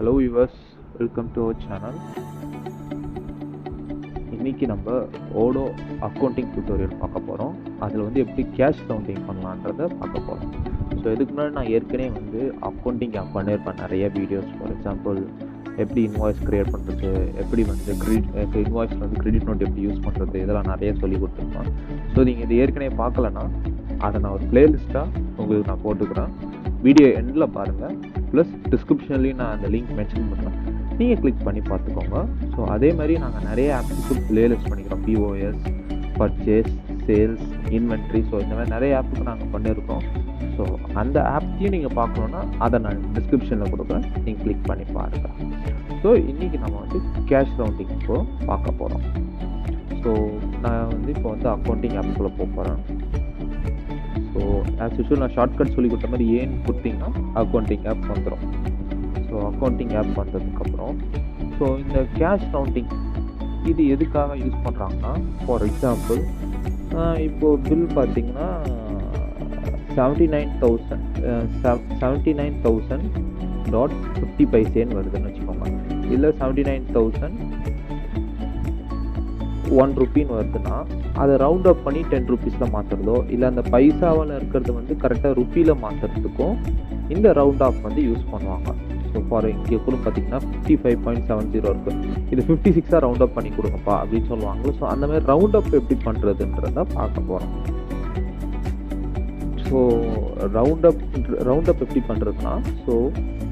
Hello viewers, welcome to our channel. இன்னைக்கு நம்ம ஓடோ accounting tutorial பார்க்க போகிறோம். அதில் வந்து எப்படி கேஷ் கவுண்டிங் பண்ணலான்றதை பார்க்க போகிறோம். ஸோ இதுக்கு முன்னாடி நான் ஏற்கனவே வந்து அக்கௌண்டிங் ஆப் பண்ணியிருப்பேன் நிறைய வீடியோஸ். ஃபார் எக்ஸாம்பிள் எப்படி இன்வாய்ஸ் க்ரியேட் பண்ணுறது, எப்படி வந்து இன்வாய்ஸில் வந்து கிரெடிட் நோட் எப்படி யூஸ் பண்ணுறது, இதெல்லாம் நிறைய சொல்லி கொடுத்துருப்பேன். ஸோ நீங்கள் இது ஏற்கனவே பார்க்கலன்னா அதை நான் ஒரு பிளேலிஸ்ட்டாக உங்களுக்கு நான் போட்டுக்கிறேன். வீடியோ எண்டில் பாருங்கள், ப்ளஸ் டிஸ்கிரிப்ஷன்லேயும் நான் அந்த லிங்க் மென்ஷன் பண்ணுறேன், நீங்கள் கிளிக் பண்ணி பார்த்துக்கோங்க. ஸோ அதே மாதிரி நாங்கள் நிறைய ஆப்ஸுக்கு பிளேலிஸ்ட் பண்ணிக்கிறோம். POS, purchase, sales, inventory, so இந்த மாதிரி நிறைய ஆப்புக்கு நாங்கள் பண்ணியிருக்கோம். ஸோ அந்த ஆப்ஸையும் நீங்கள் பார்க்கணுன்னா அதை நான் டிஸ்கிரிப்ஷனில் கொடுக்குறேன், நீங்கள் கிளிக் பண்ணி பாருங்கள். ஸோ இன்றைக்கி நம்ம வந்து கேஷ் கவுண்டிங் இப்போது பார்க்க போகிறோம். ஸோ நான் வந்து இப்போ வந்து அக்கௌண்டிங் ஆப்புக்குள்ளே போகிறேன். ஸோ ஆஸ் யூஷுவல் நான் ஷார்ட்கட் சொல்லி கொடுத்த மாதிரி ஏன்னு கொடுத்தீங்கன்னா அக்கௌண்டிங் ஆப் வந்துடும். ஸோ அக்கௌண்டிங் ஆப் வந்ததுக்கப்புறம் ஸோ இந்த கேஷ் கவுண்டிங் இது எதுக்காக யூஸ் பண்ணுறாங்கன்னா, ஃபார் எக்ஸாம்பிள் இப்போது பில் பார்த்தீங்கன்னா 79,000.50 வருதுன்னு வச்சுக்கோங்க. இல்லை 79,001 ரூபின்னு வருதுன்னா அதை ரவுண்ட் அப் பண்ணி 10 ருபீஸில் மாற்றுறதோ, இல்லை அந்த பைசாவில் இருக்கிறது வந்து கரெக்டாக ருப்பியில் மாற்றுறதுக்கும் இந்த ரவுண்ட் ஆஃப் வந்து யூஸ் பண்ணுவாங்க. ஸோ ஃபார் இங்கே கூட பார்த்தீங்கன்னா 55.70 இருக்குது, இது 56 ரவுண்ட் அப் பண்ணி கொடுங்கப்பா அப்படின்னு சொல்லுவாங்க. ஸோ அந்த மாதிரி ரவுண்ட் அப் எப்படி பண்ணுறதுன்றத பார்க்க போகிறோம். ஸோ ரவுண்ட் அப் எப்படி பண்ணுறதுனா, ஸோ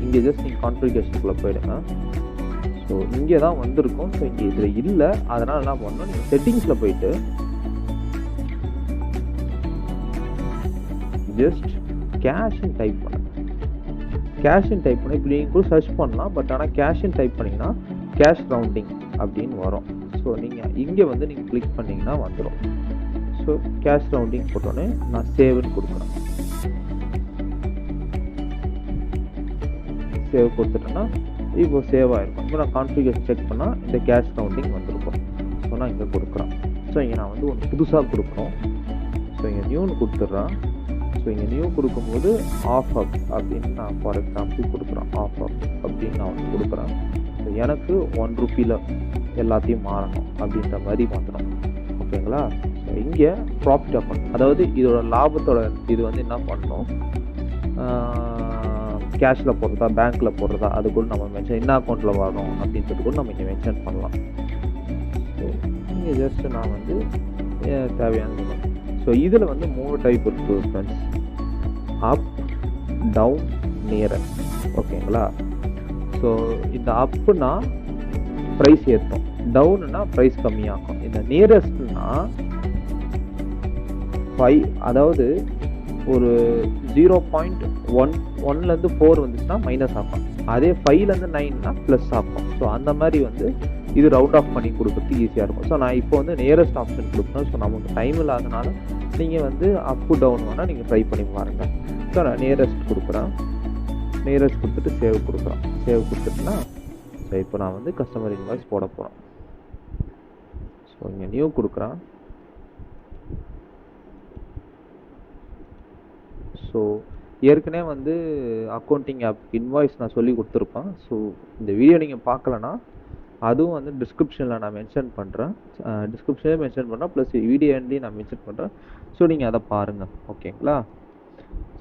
இங்கே ஜஸ்ட் நீங்கள் கான்ஃபிகரேஷனுக்குள்ளே போயிடுங்க. ஸோ இங்கே தான் வந்திருக்கும். ஸோ இங்கே இதில் இல்லை, அதனால் என்ன பண்ணணும், நீங்கள் செட்டிங்ஸில் போயிட்டு ஜஸ்ட் கேஷ்ன்னு டைப் பண்ணுங்க. கேஷ்ன்னு டைப் பண்ணி இப்படி நீங்கள் கூட சர்ச் பண்ணலாம், பட் ஆனால் கேஷ்ன்னு டைப் பண்ணிங்கன்னா கேஷ் ரவுண்டிங் அப்படின்னு வரும். ஸோ நீங்கள் இங்கே வந்து நீங்கள் கிளிக் பண்ணிங்கன்னா வந்துடும். ஸோ கேஷ் ரவுண்டிங் போட்டோன்னே நான் சேவ்னு கொடுக்குறேன். சேவ் கொடுத்துட்டேன்னா இப்போ சேவ் ஆகிருக்கும். இப்போ நான் கான்ஃபிகரேஷன் செக் பண்ணால் இந்த கேஷ் கவுண்டிங் வந்திருக்கும். ஸோ நான் இங்கே கொடுக்குறேன். ஸோ இங்கே நான் வந்து ஒன்று புதுசாக கொடுக்குறோம். ஸோ இங்கே நியூன்னு கொடுத்துட்றேன். ஸோ இங்கே நியூ கொடுக்கும்போது ஆஃப் அப் அப்படின்னு நான் ஃபார் எக்ஸாம்பிள் கொடுக்குறேன். ஆஃப் அப் அப்படின்னு நான் வந்து கொடுக்குறேன். ஸோ எனக்கு 1 ரூபியில் எல்லாத்தையும் மாறணும் அப்படின்ற மாதிரி மாற்றணும். ஓகேங்களா? ஸோ இங்கே ப்ராஃபிட் அக்கௌண்ட், அதாவது இதோட லாபத்தோட இது வந்து என்ன பண்ணணும், கேஷில் போடுறதா பேங்க்கில் போடுறதா அது கூட நம்ம மென்ஷன், என்ன அக்கௌண்ட்டில் வரணும் அப்படின்றது கூட நம்ம இங்கே மென்ஷன் பண்ணலாம். ஸோ இங்கே ஜஸ்ட் நான் வந்து தேவையானது. ஸோ இதில் வந்து 3 டைப் இருக்குது ஃப்ரெண்ட்ஸ். அப், டவுன், நியரஸ்ட். ஓகேங்களா? ஸோ இந்த அப்புனா ப்ரைஸ் ஏற்றும், டவுன்னா ப்ரைஸ் கம்மியாகும். இந்த நியரஸ்ட்னா 5, அதாவது ஒரு 0.1லேருந்து 4 வந்துச்சுன்னா மைனஸ் ஆகும், அதே 5லேருந்து 9னா ப்ளஸ் ஆகும். ஸோ அந்த மாதிரி வந்து இது ரவுண்ட் ஆஃப் பண்ணி கொடுக்குறதுக்கு ஈஸியாக இருக்கும். ஸோ நான் இப்போ வந்து நியரஸ்ட் ஆப்ஷன் கொடுக்குறேன். ஸோ நமக்கு டைம் இல்லாதனால நீங்கள் வந்து அப்பு டவுன் வேணால் நீங்கள் ட்ரை பண்ணி பாருங்கள். ஸோ நான் நியரஸ்ட் கொடுக்குறேன். நியரஸ்ட் கொடுத்துட்டு சேவ் கொடுக்குறேன். சேவ் கொடுத்துட்டுனா ஸோ இப்போ நான் வந்து கஸ்டமர் இன்வாய்ஸ் போட போகிறேன். ஸோ இங்கே நியூ கொடுக்குறேன். ஸோ ஏற்கனவே வந்து அக்கௌண்டிங் ஆப் இன்வாய்ஸ் நான் சொல்லி கொடுத்துருப்பேன். ஸோ இந்த வீடியோ நீங்கள் பார்க்கலன்னா அதுவும் வந்து டிஸ்கிரிப்ஷனில் நான் மென்ஷன் பண்ணுறேன். டிஸ்கிரிப்ஷனே மென்ஷன் பண்ணுறேன், ப்ளஸ் வீடியோ எண்ட்லேயும் நான் மென்ஷன் பண்ணுறேன். ஸோ நீங்கள் அதை பாருங்கள். ஓகேங்களா?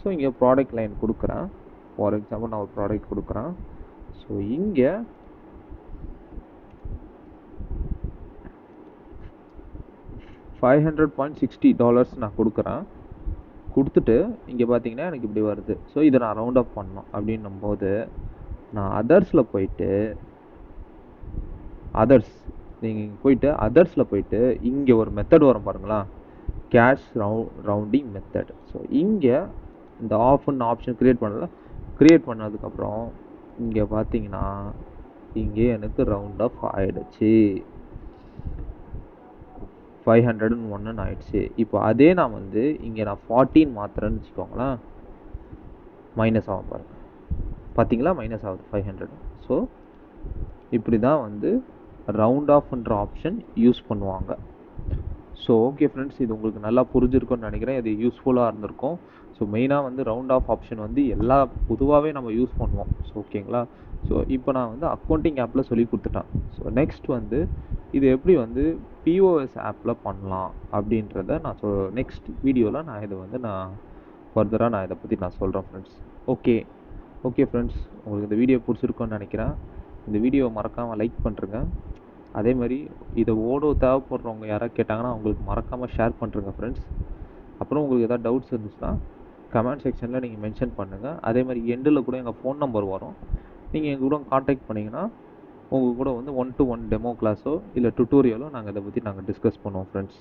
ஸோ இங்கே ப்ராடக்ட் லைன் கொடுக்குறேன். ஃபார் எக்ஸாம்பிள் நான் ஒரு ப்ராடக்ட் கொடுக்குறேன். ஸோ இங்கே $500.60 நான் கொடுக்குறேன். கொடுத்துட்டு இங்கே பார்த்தீங்கன்னா எனக்கு இப்படி வருது. ஸோ இதை நான் ரவுண்ட் அப் பண்ணணும் அப்படின்னும் போது நான் அதர்ஸில் போயிட்டு நீங்கள் போயிட்டு அதர்ஸில் போயிட்டு இங்கே ஒரு மெத்தட் வரும் பாருங்களா, கேஷ் ரவுண்டிங் மெத்தட். ஸோ இங்கே இந்த ஆஃப்னு ஆப்ஷன் க்ரியேட் பண்ணதுக்கப்புறம் இங்கே பார்த்தீங்கன்னா இங்கே எனக்கு ரவுண்ட் ஆஃப் ஆகிடுச்சு, 501 ஆயிடுச்சு. இப்போ அதே நான் வந்து இங்கே நான் 14 மாத்திரன்னு வச்சுக்கோங்களேன், மைனஸ் ஆகும் பாருங்க, பார்த்தீங்களா மைனஸ் ஆகுது 500. ஸோ இப்படி தான் வந்து ரவுண்ட் ஆஃப்ன்ற ஆப்ஷன் யூஸ் பண்ணுவாங்க. ஸோ ஓகே ஃப்ரெண்ட்ஸ், இது உங்களுக்கு நல்லா புரிஞ்சிருக்கும்னு நினைக்கிறேன். இது யூஸ்ஃபுல்லாக இருந்திருக்கும். ஸோ மெயினாக வந்து ரவுண்ட் ஆஃப் ஆப்ஷன் வந்து எல்லா பொதுவாகவே நம்ம யூஸ் பண்ணுவோம். ஸோ ஓகேங்களா. ஸோ இப்போ நான் வந்து அக்கௌண்டிங் ஆப்பில் சொல்லி கொடுத்துட்டேன். ஸோ நெக்ஸ்ட் வந்து இது எப்படி வந்து பிஓஎஸ் ஆப்பில் பண்ணலாம் அப்படின்றத நான் நெக்ஸ்ட் வீடியோவில் நான் இதை வந்து ஃபர்தராக நான் இதை பற்றி நான் சொல்கிறேன் ஃப்ரெண்ட்ஸ். ஓகே ஓகே ஃப்ரெண்ட்ஸ், உங்களுக்கு இந்த வீடியோ பிடிச்சிருக்குன்னு நினைக்கிறேன். இந்த வீடியோவை மறக்காமல் லைக் பண்ணுறேங்க. அதே மாதிரி இதை தேவைப்படுறவங்க யாராவது கேட்டாங்கன்னா அவங்களுக்கு மறக்காமல் ஷேர் பண்ணுறேங்க ஃப்ரெண்ட்ஸ். அப்புறம் உங்களுக்கு எதாவது டவுட்ஸ் இருந்துச்சுன்னா கமெண்ட் செக்ஷனில் நீங்கள் மென்ஷன் பண்ணுங்கள். அதே மாதிரி எண்டில் கூட எங்கள் ஃபோன் நம்பர் வரும். நீங்கள் எங்கள் கூட காண்டாக்ட் பண்ணிங்கன்னா உங்கள் கூட வந்து 1-to-1 டெமோ கிளாஸோ இல்லை டுட்டோரியலோ நாங்கள் இதை பற்றி டிஸ்கஸ் பண்ணுவோம் ஃப்ரெண்ட்ஸ்.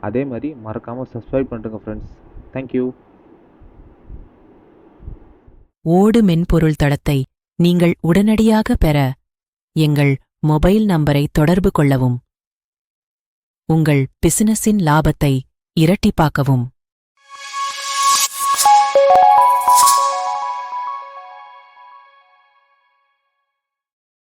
அதே மாதிரி மறக்காமல் சப்ஸ்கிரைப் பண்ணுறேங்க ஃப்ரெண்ட்ஸ். தேங்க்யூ. ஓடு மென்பொருள் தளத்தை நீங்கள் உடனடியாக பெற எங்கள் மொபைல் நம்பரை தொடர்பு கொள்ளவும். உங்கள் பிசினஸின் லாபத்தை இரட்டிப்பாக்கவும்.